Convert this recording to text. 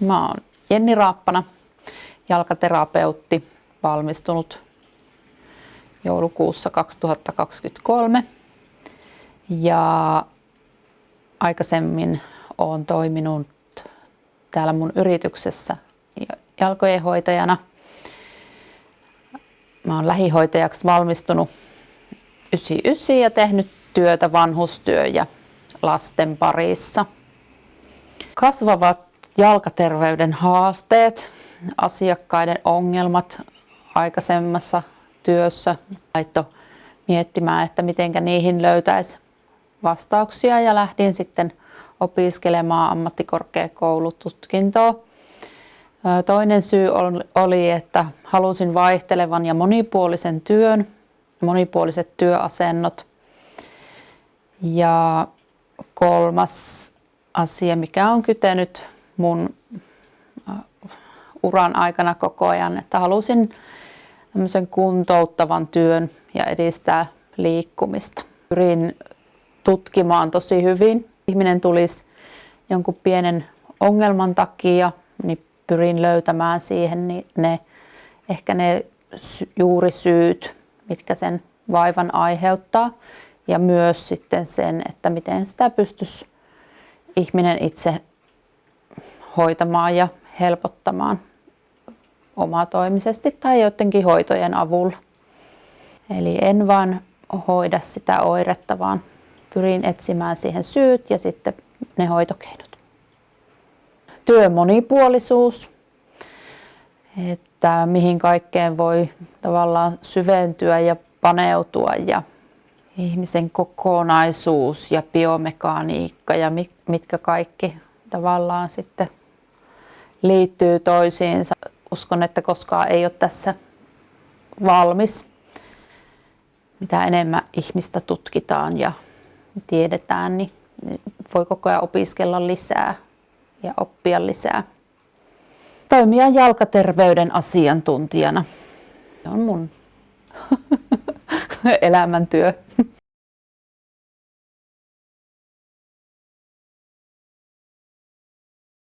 Mä oon Jenni Raappana, jalkaterapeutti, valmistunut joulukuussa 2023 ja aikaisemmin olen toiminut täällä mun yrityksessä jalkojen hoitajana. Mä oon lähihoitajaksi valmistunut 99 ja tehnyt työtä vanhustyö- ja lasten parissa. Kasvavat jalkaterveyden haasteet, asiakkaiden ongelmat aikaisemmassa työssä laittoi miettimään, että mitenkä niihin löytäisi vastauksia ja lähdin sitten opiskelemaan ammattikorkeakoulututkintoa. Toinen syy oli, että halusin vaihtelevan ja monipuolisen työn, monipuoliset työasennot. Ja kolmas asia, mikä on kytenyt mun uran aikana koko ajan, että halusin tämmöisen kuntouttavan työn ja edistää liikkumista. Pyrin tutkimaan tosi hyvin. Ihminen tulisi jonkun pienen ongelman takia, niin pyrin löytämään siihen ehkä ne juurisyyt, mitkä sen vaivan aiheuttaa. Ja myös sitten sen, että miten sitä pystyisi ihminen itse hoitamaan ja helpottamaan omatoimisesti tai joidenkin hoitojen avulla. Eli en vaan hoida sitä oiretta, vaan pyrin etsimään siihen syyt ja sitten ne hoitokeinot. Työn monipuolisuus, että mihin kaikkeen voi tavallaan syventyä ja paneutua ja ihmisen kokonaisuus ja biomekaniikka ja mitkä kaikki tavallaan sitten liittyy toisiinsa. Uskon, että koskaan ei ole tässä valmis. Mitä enemmän ihmistä tutkitaan ja tiedetään, niin voi koko ajan opiskella lisää ja oppia lisää. Toimia jalkaterveyden asiantuntijana. Se on mun elämäntyö.